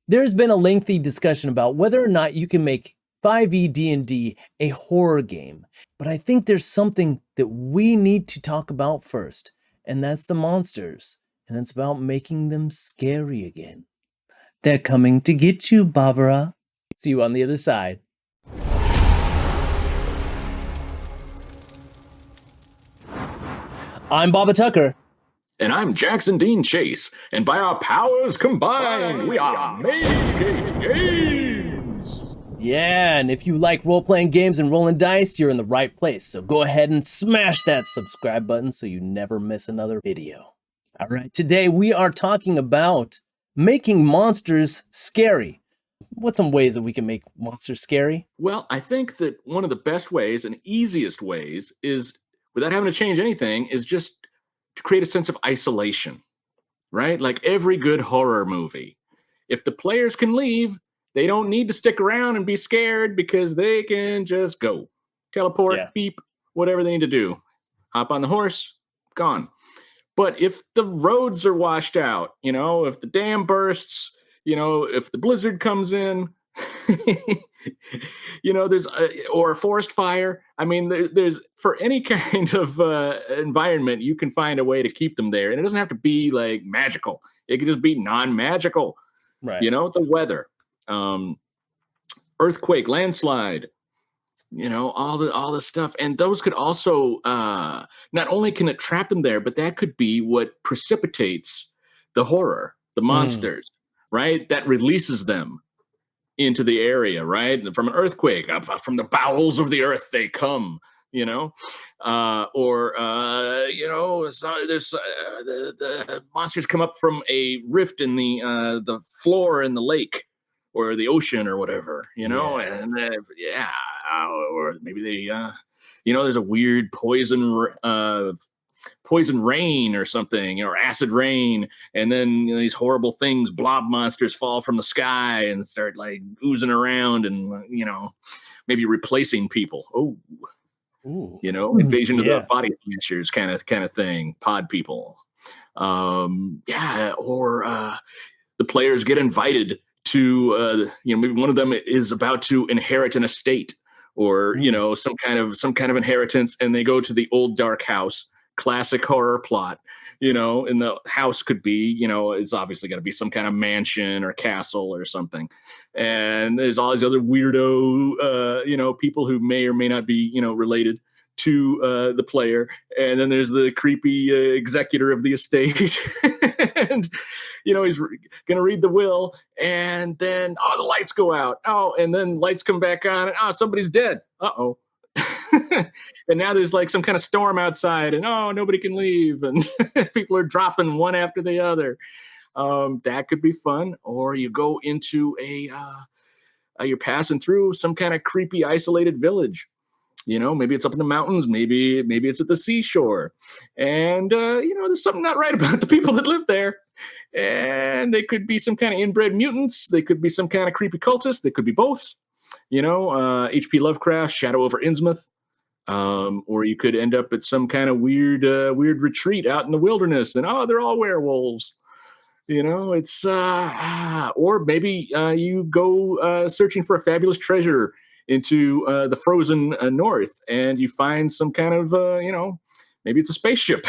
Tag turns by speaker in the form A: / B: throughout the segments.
A: There's been a lengthy discussion about whether or not you can make 5e D&D a horror game, but I think there's something that we need to talk about first, and that's the monsters, and it's about making them scary again. They're coming to get you, Barbara. See you on the other side. I'm Baba Tucker.
B: And I'm Jackson Dean Chase, and by our powers combined, we are MageGate Games!
A: Yeah, and if you like role-playing games and rolling dice, you're in the right place, so go ahead and smash that subscribe button so you never miss another video. All right, today we are talking about making monsters scary. What's some ways that we can make monsters scary?
B: Well, I think that one of the best ways and easiest ways is, without having to change anything, is just to create a sense of isolation, right? Like every good horror movie. If the players can leave, they don't need to stick around and be scared because they can just go. Teleport, beep, whatever they need to do. Hop on the horse, gone. But if the roads are washed out, if the dam bursts, if the blizzard comes in, there's or a forest fire. I mean, there's for any kind of environment, you can find a way to keep them there. And it doesn't have to be like magical. It could just be non-magical,
A: right?
B: The weather, earthquake, landslide, all the stuff. And those could also, not only can it trap them there, but that could be what precipitates the horror, the monsters, right? That releases them into the area, right? From an earthquake, from the bowels of the earth they come, so there's the monsters come up from a rift in the floor in the lake or the ocean or whatever, and or maybe they, there's a weird poison rain or something, or acid rain, and then these horrible things, blob monsters, fall from the sky and start like oozing around and maybe replacing people. Invasion of the body snatchers kind of thing, pod people. Or the players get invited to maybe one of them is about to inherit an estate or some kind of inheritance, and they go to the old dark house. Classic horror plot, and the house could be, it's obviously got to be some kind of mansion or castle or something. And there's all these other weirdo, people who may or may not be, related to the player. And then there's the creepy executor of the estate. And, he's going to read the will. And then, the lights go out. And then lights come back on. And, somebody's dead. Uh-oh. And now there's like some kind of storm outside, and nobody can leave, and people are dropping one after the other. That could be fun. Or you go into you're passing through some kind of creepy isolated village. Maybe it's up in the mountains, maybe it's at the seashore, and there's something not right about the people that live there. And they could be some kind of inbred mutants, they could be some kind of creepy cultists, they could be both. H.P. Lovecraft, Shadow over Innsmouth. Or you could end up at some kind of weird retreat out in the wilderness, and they're all werewolves. It's or maybe you go searching for a fabulous treasure into the frozen north, and you find some kind of maybe it's a spaceship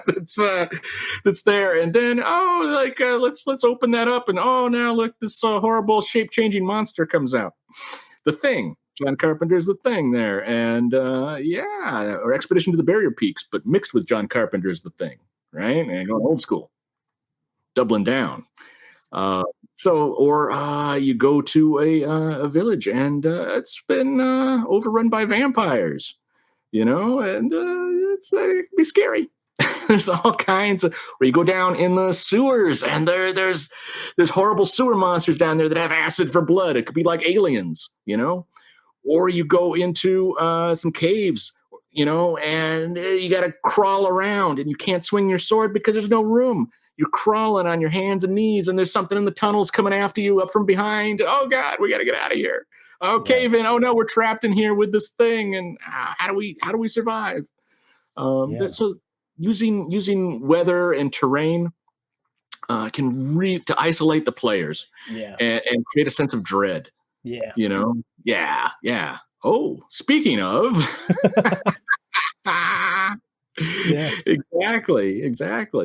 B: that's there, and then let's open that up, and now look, this horrible shape-changing monster comes out. The Thing. John Carpenter's The Thing there, and or Expedition to the Barrier Peaks, but mixed with John Carpenter's The Thing, right? And going old school, doubling down. You go to a village, and it's been overrun by vampires, and it can be scary. There's all kinds of, where you go down in the sewers, and there's horrible sewer monsters down there that have acid for blood. It could be like aliens, Or you go into some caves, and you got to crawl around, and you can't swing your sword because there's no room. You're crawling on your hands and knees, and there's something in the tunnels coming after you up from behind. Oh, God, we got to get out of here. Oh, cave in. Oh, no, we're trapped in here with this thing, and how do we survive? So using weather and terrain to isolate the players
A: Yeah.
B: and create a sense of dread.
A: Yeah.
B: You know, yeah, yeah. Oh, speaking of,
A: Yeah.
B: exactly.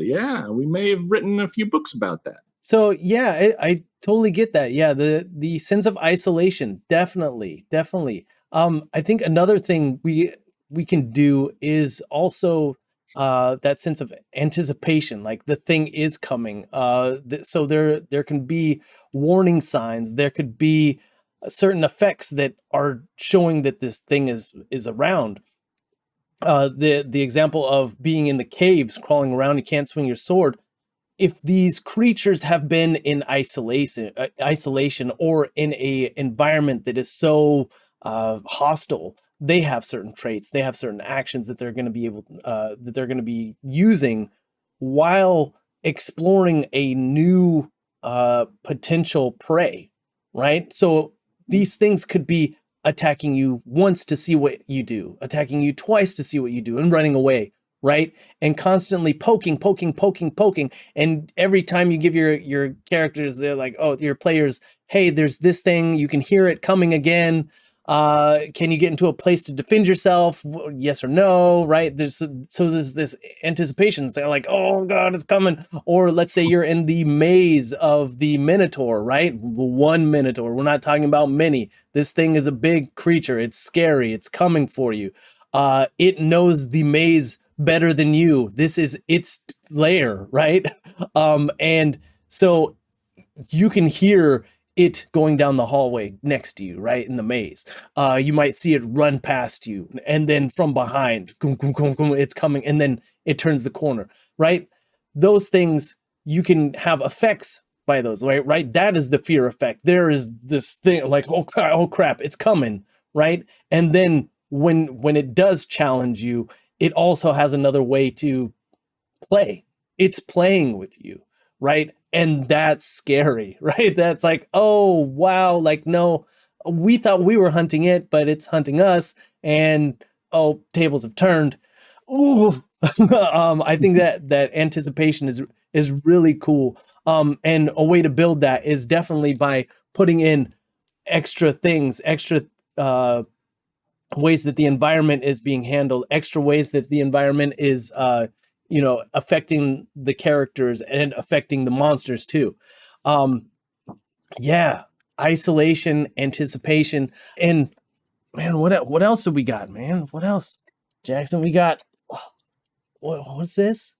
B: Yeah, we may have written a few books about that.
A: So yeah, I totally get that. Yeah, the sense of isolation, definitely, definitely. I think another thing we can do is also that sense of anticipation, like the thing is coming. So there can be warning signs. There could be certain effects that are showing that this thing is around. The example of being in the caves, crawling around, you can't swing your sword. If these creatures have been in isolation or in a environment that is so hostile, they have certain traits, they have certain actions that they're going to be that they're going to be using while exploring a new potential prey, right? So these things could be attacking you once to see what you do, attacking you twice to see what you do, and running away, right? And constantly poking. And every time you give your characters, they're like, oh, your players, hey, there's this thing, you can hear it coming again. Can you get into a place to defend yourself? Yes or no, right? There's this anticipation. They're like, oh God, it's coming. Or let's say you're in the maze of the Minotaur, right? One Minotaur. We're not talking about many. This thing is a big creature. It's scary. It's coming for you. It knows the maze better than you. This is its lair, right? And so you can hear it going down the hallway next to you, right, in the maze. You might see it run past you, and then from behind, it's coming, and then it turns the corner, right? Those things, you can have effects by those, right? Right? That is the fear effect. There is this thing like, oh crap, it's coming, right? And then when it does challenge you, it also has another way to play. It's playing with you, right? And that's scary, right? That's like, oh wow, like no, we thought we were hunting it, but it's hunting us, and oh, tables have turned. Ooh. I think that anticipation is really cool. And a way to build that is definitely by putting in extra things, extra ways that the environment is being handled, extra ways that the environment is affecting the characters and affecting the monsters too. um yeah, isolation, anticipation, and man, what else have we got, man? What else, Jackson? We got what's this?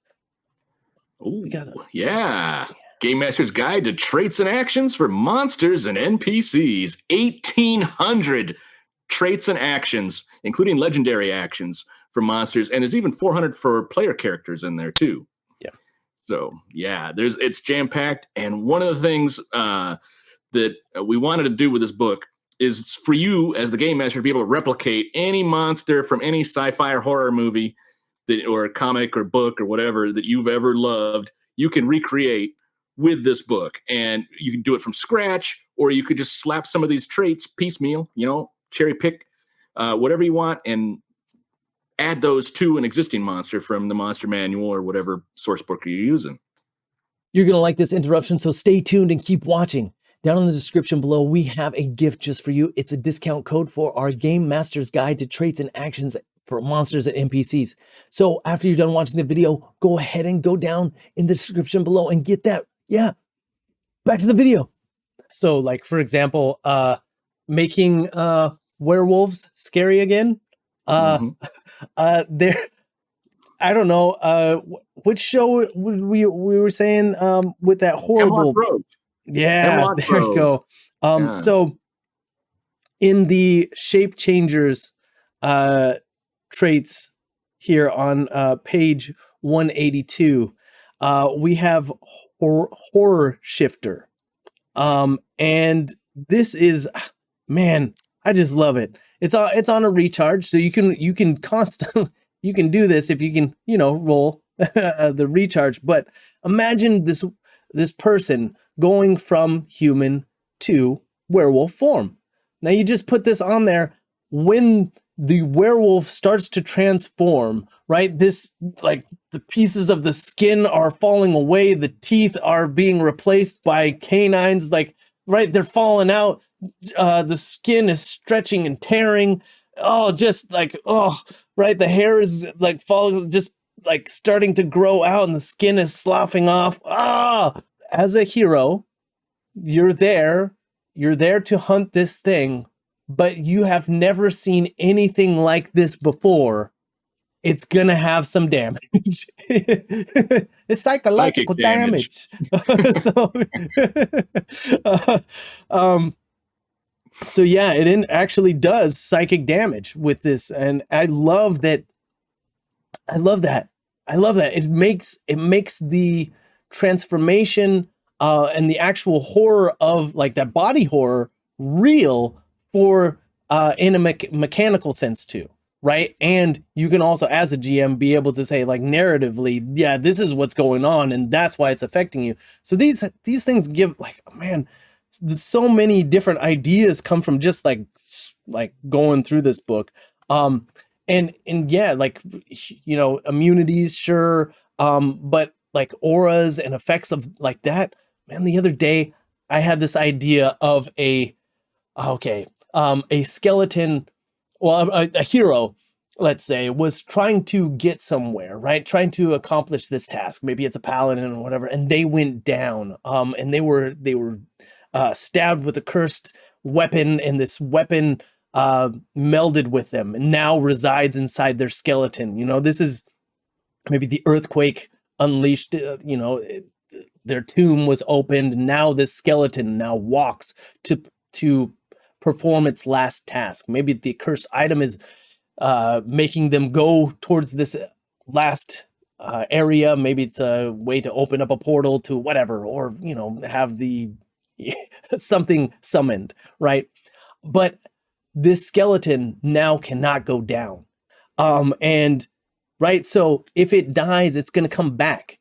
A: We
B: Oh,
A: got
B: yeah. Game Master's Guide to Traits and Actions for Monsters and NPCs. 1,800 traits and actions, including legendary actions for monsters, and there's even 400 for player characters in there too.
A: Yeah.
B: So yeah, it's jam packed, and one of the things that we wanted to do with this book is for you as the game master to be able to replicate any monster from any sci-fi or horror movie or a comic or book or whatever that you've ever loved. You can recreate with this book, and you can do it from scratch, or you could just slap some of these traits piecemeal, cherry pick whatever you want and add those to an existing monster from the monster manual or whatever source book you're using.
A: You're going to like this interruption, so stay tuned and keep watching. Down in the description below, we have a gift just for you. It's a discount code for our Game Master's Guide to Traits and Actions for Monsters and NPCs. So after you're done watching the video, go ahead and go down in the description below and get that. Yeah, back to the video. So like, for example, making werewolves scary again. There, I don't know, which show we were saying with that horrible. Yeah,
B: Hemlock
A: there
B: Grove.
A: you go.
B: Yeah.
A: So in the shape changers traits here on page 182, we have horror shifter. And this is, man, I just love it. It's on a recharge, so you can constantly you can do this if you can, roll the recharge. But imagine this person going from human to werewolf form. Now you just put this on there. When the werewolf starts to transform, right? This, like, the pieces of the skin are falling away, the teeth are being replaced by canines, like, right, they're falling out, the skin is stretching and tearing. Oh, just like, oh, right, the hair is like falling, just like starting to grow out, and the skin is sloughing off. Ah, as a hero, you're there, to hunt this thing, but you have never seen anything like this before. It's gonna have some damage. It's
B: Psychic
A: psychological
B: damage.
A: so uh, um so yeah, it actually does psychic damage with this, and I love that. I love that. It makes the transformation and the actual horror of, like, that body horror real for in a mechanical sense too, right? And you can also, as a GM, be able to say, like, narratively, yeah, this is what's going on, and that's why it's affecting you. So these things give, like, man, so many different ideas come from just like going through this book. And yeah, like, immunities, sure, but like auras and effects of like that. Man, the other day I had this idea of a skeleton, well, a hero, let's say, was trying to get somewhere, right? Trying to accomplish this task. Maybe it's a paladin or whatever, and they went down. And they were stabbed with a cursed weapon, and this weapon melded with them and now resides inside their skeleton. This is maybe the earthquake unleashed, their tomb was opened. Now this skeleton now walks to perform its last task. Maybe the cursed item is making them go towards this last area. Maybe it's a way to open up a portal to whatever, or have the something summoned, right? But this skeleton now cannot go down. And right, so if it dies, it's going to come back.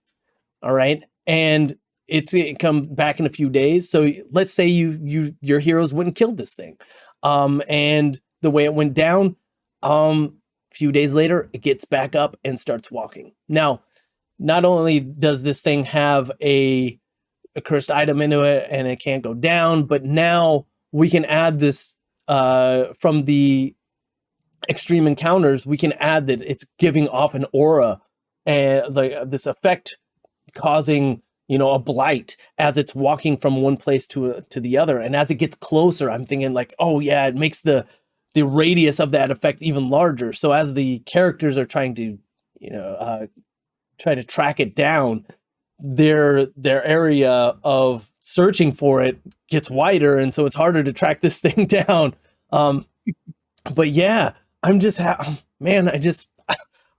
A: All right. And it's going to come back in a few days. So let's say your heroes went and killed this thing. And the way it went down, a few days later, it gets back up and starts walking. Now, not only does this thing have a cursed item into it and it can't go down, but now we can add this from the extreme encounters, we can add that it's giving off an aura and this effect causing a blight as it's walking from one place to the other. And as it gets closer, I'm thinking like, oh yeah, it makes the radius of that effect even larger. So as the characters are trying to try to track it down, their area of searching for it gets wider, and so it's harder to track this thing down. But yeah, I'm just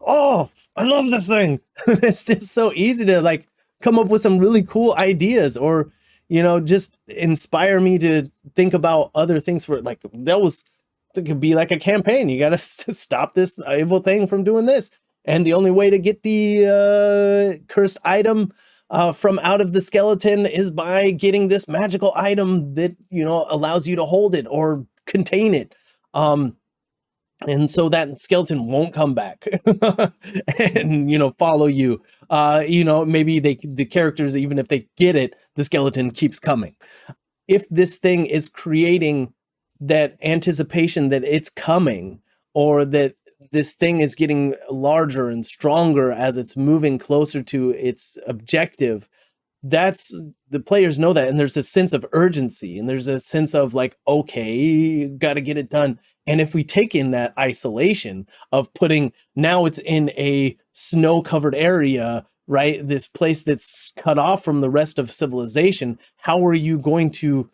A: oh, I love this thing. It's just so easy to like come up with some really cool ideas, or just inspire me to think about other things for it. Like it could be like a campaign. You got to stop this evil thing from doing this, and the only way to get the cursed item from out of the skeleton is by getting this magical item that allows you to hold it or contain it. And so that skeleton won't come back and follow you. Maybe the characters, even if they get it, the skeleton keeps coming. If this thing is creating that anticipation that it's coming, or that this thing is getting larger and stronger as it's moving closer to its objective, that's the players know that, and there's a sense of urgency, and there's a sense of like, okay, got to get it done. And if we take in that isolation of putting, now it's in a snow-covered area, right? This place that's cut off from the rest of civilization. How are you going to,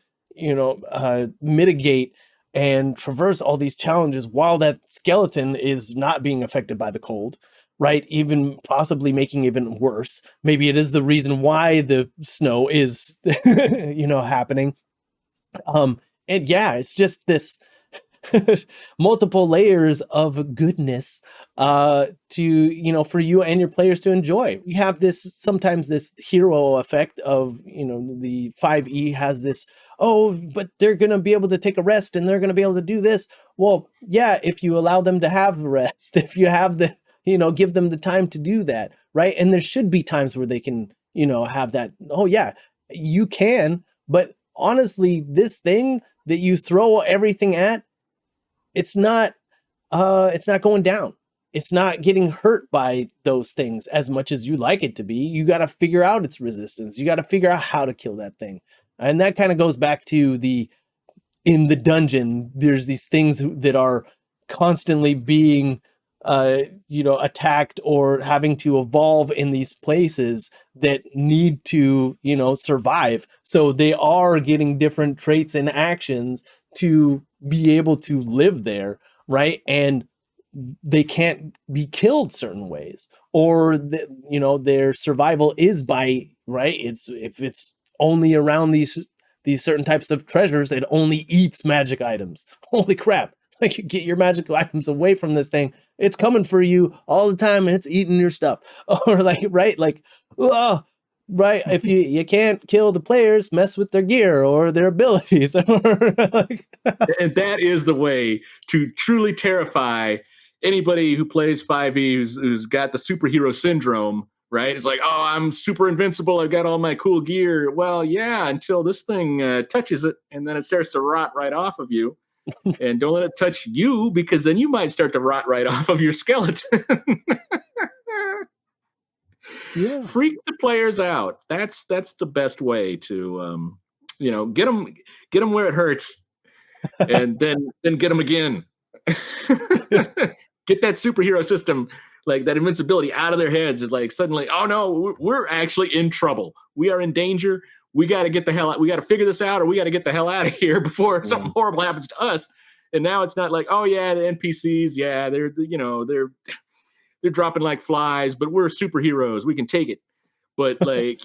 A: mitigate and traverse all these challenges while that skeleton is not being affected by the cold, right? Even possibly making it even worse. Maybe it is the reason why the snow is, happening. And yeah, it's just this multiple layers of goodness to for you and your players to enjoy. We have sometimes this hero effect of the 5e has this oh, but they're going to be able to take a rest and they're going to be able to do this. Well, yeah, if you allow them to have the rest, if you have the, give them the time to do that, right? And there should be times where they can, have that. Oh, yeah, you can. But honestly, this thing that you throw everything at, it's not going down. It's not getting hurt by those things as much as you like it to be. You got to figure out its resistance. You got to figure out how to kill that thing. And that kind of goes back to in the dungeon, there's these things that are constantly being, attacked or having to evolve in these places that need to, survive. So they are getting different traits and actions to be able to live there, right? And they can't be killed certain ways, or their survival is by, right? If it's only around these certain types of treasures, it only eats magic items. Holy crap. Like, you get your magic items away from this thing, it's coming for you all the time and it's eating your stuff. Or like, right? Like, oh, right. If you can't kill the players, mess with their gear or their abilities.
B: And that is the way to truly terrify anybody who plays 5e who's got the superhero syndrome, right? It's like, oh, I'm super invincible. I've got all my cool gear. Well, yeah, until this thing touches it, and then it starts to rot right off of you. And don't let it touch you, because then you might start to rot right off of your skeleton.
A: Yeah.
B: Freak the players out. That's the best way to, get them where it hurts, and then get them again. Get that superhero system, like that invincibility, out of their heads. It's like suddenly, oh no, we're actually in trouble. We are in danger. We got to get the hell out. We got to figure this out, or we got to get the hell out of here before something horrible happens to us. And now it's not like, oh yeah, the NPCs, yeah, they're dropping like flies, but we're superheroes. We can take it. But like,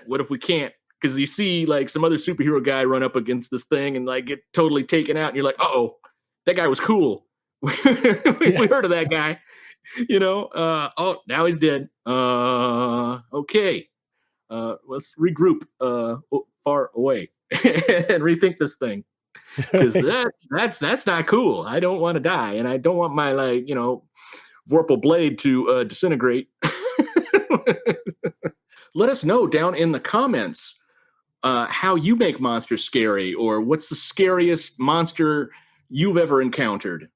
B: what if we can't? Because you see like some other superhero guy run up against this thing and like get totally taken out, and you're like, oh, that guy was cool. We heard of that guy. Oh, now he's dead. Okay. Let's regroup far away and rethink this thing, because that's not cool. I don't want to die, and I don't want my Vorpal blade to disintegrate. Let us know down in the comments how you make monsters scary, or what's the scariest monster you've ever encountered.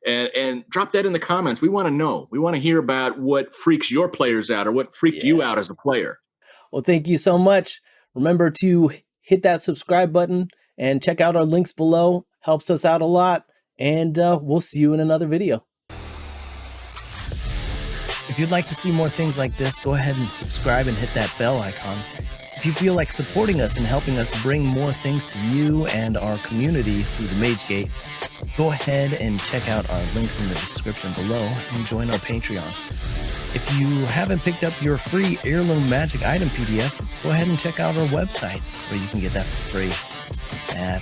B: And drop that in the comments. We want to know. We want to hear about what freaks your players out, or what freaked you out as a player.
A: Well, thank you so much. Remember to hit that subscribe button and check out our links below. Helps us out a lot. And we'll see you in another video. If you'd like to see more things like this, go ahead and subscribe and hit that bell icon. If you feel like supporting us and helping us bring more things to you and our community through the MageGate, go ahead and check out our links in the description below and join our Patreon. If you haven't picked up your free Heirloom Magic Item PDF, go ahead and check out our website where you can get that for free.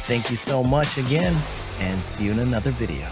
A: Thank you so much again, and see you in another video.